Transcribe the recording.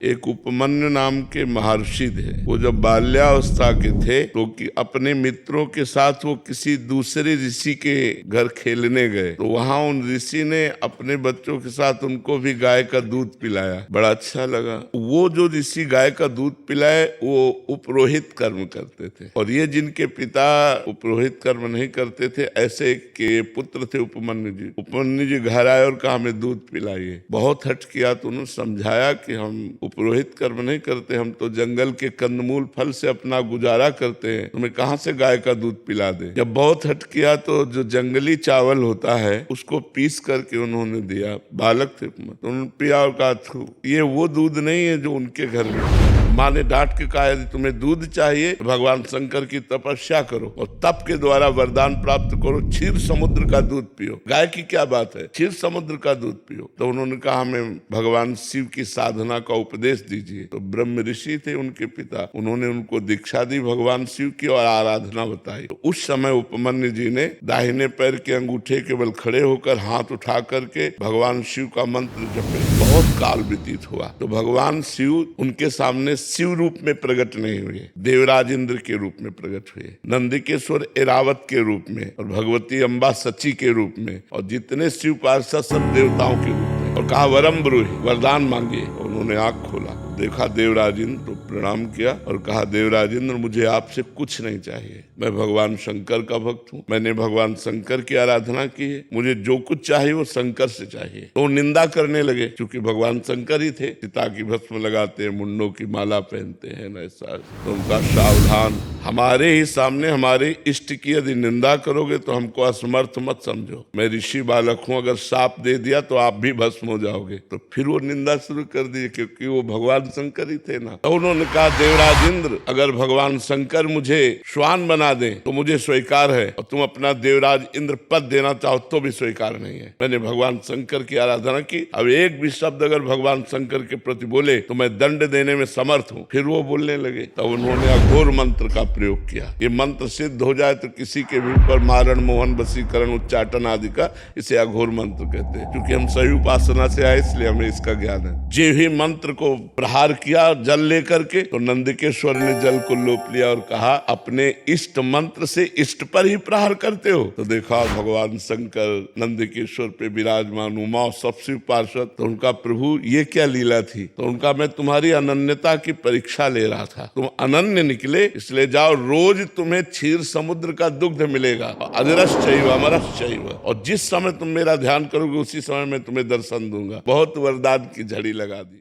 एक उपमन्यु नाम के महर्षि थे। वो जब बाल्यावस्था के थे तो अपने मित्रों के साथ वो किसी दूसरे ऋषि के घर खेलने गए, तो वहां उन ऋषि ने अपने बच्चों के साथ उनको भी गाय का दूध पिलाया। बड़ा अच्छा लगा। वो जो ऋषि गाय का दूध पिलाए वो उपरोहित कर्म करते थे, और ये जिनके पिता उपरोहित कर्म नहीं करते थे, ऐसे के पुत्र थे उपमन्यु जी। उपमन्यु जी घर आए और कहा हमें दूध पिलाइए। बहुत हट किया तो उन्होंने समझाया कि हम उपरोहित कर्म नहीं करते, हम तो जंगल के कंदमूल फल से अपना गुजारा करते हैं, तुम्हें कहां से गाय का दूध पिला दे। जब बहुत हट किया तो जो जंगली चावल होता है उसको पीस करके उन्होंने दिया। बालक थे तो उन्होंने पिया और कहा ये वो दूध नहीं है जो उनके घर में। माँ ने डांट के कहा यदि तुम्हें दूध चाहिए भगवान शंकर की तपस्या करो और तप के द्वारा वरदान प्राप्त करो, क्षीर समुद्र का दूध पियो। गाय की क्या बात है, क्षीर समुद्र का दूध पियो। तो उन्होंने कहा हमें भगवान शिव की साधना का उपदेश दीजिए। तो ब्रह्म ऋषि थे उनके पिता, उन्होंने उनको दीक्षा दी भगवान शिव की और आराधना बताई। तो उस समय उपमन्यु जी ने दाहिने पैर के अंगूठे के बल खड़े होकर हाथ उठा करके भगवान शिव का मंत्र जपे। बहुत काल व्यतीत हुआ तो भगवान शिव उनके सामने शिव रूप में प्रकट नहीं हुए, देवराज इंद्र के रूप में प्रकट हुए, नंदिकेश्वर एरावत के रूप में, और भगवती अम्बा सची के रूप में, और जितने शिव पार्षद सब देवताओं के रूप में। और कहा वरम ब्रूहि, वरदान मांगिए। उन्होंने आंख खोला, देखा देवराज इंद्र, तो प्रणाम किया और कहा देवराज इंद्र मुझे आपसे कुछ नहीं चाहिए, मैं भगवान शंकर का भक्त हूँ, मैंने भगवान शंकर की आराधना की है, मुझे जो कुछ चाहिए वो शंकर से चाहिए। तो निंदा करने लगे, क्योंकि भगवान शंकर ही थे, सीता की भस्म लगाते हैं, मुंडों की माला पहनते हैं ऐसा। तो उनका सावधान, हमारे ही सामने हमारे इष्ट की यदि निंदा करोगे तो हमको असमर्थ मत समझो। मैं ऋषि बालक हूँ, अगर शाप दे दिया तो आप भी भस्म हो जाओगे। तो फिर वो निंदा शुरू कर दी, क्योंकि वो भगवान शंकर ही थे ना। तो उन्होंने कहा देवराज इंद्र अगर भगवान शंकर मुझे श्वान बना दे तो मुझे स्वीकार है, और तुम अपना देवराज इंद्र पद देना चाहो तो भी स्वीकार नहीं है। मैंने भगवान शंकर की आराधना की, अब एक भी शब्द अगर भगवान शंकर के प्रति बोले तो मैं दंड देने में समर्थ हूँ। फिर वो बोलने लगे, तब उन्होंने अघोर मंत्र का प्रयोग किया। ये मंत्र सिद्ध हो जाए तो किसी के भी ऊपर मारण, मोहन, वशीकरण, उच्चाटन आदि का, इसे अघोर मंत्र कहते हैं। क्योंकि हम सही उपासना से आए इसलिए हमें इसका ज्ञान है। जे ही मंत्र को प्रहार किया जल लेकर के, तो नंदिकेश्वर ने जल को लोप लिया और कहा अपने इष्ट मंत्र से इष्ट पर ही प्रहार करते हो। तो देखा भगवान शंकर नंदिकेश्वर पे विराजमान, उमा सब शिव पार्षद। तो उनका प्रभु ये क्या लीला थी। तो उनका मैं तुम्हारी अनन्यता की परीक्षा ले रहा था, तुम अनन्य निकले, इसलिए जाओ रोज तुम्हें क्षीर समुद्र का दुग्ध मिलेगा, अजरश्चैव अमरश्चैव, और जिस समय तुम मेरा ध्यान करोगे उसी समय मैं तुम्हें दर्शन दूंगा। बहुत वरदान की झड़ी लगा दी।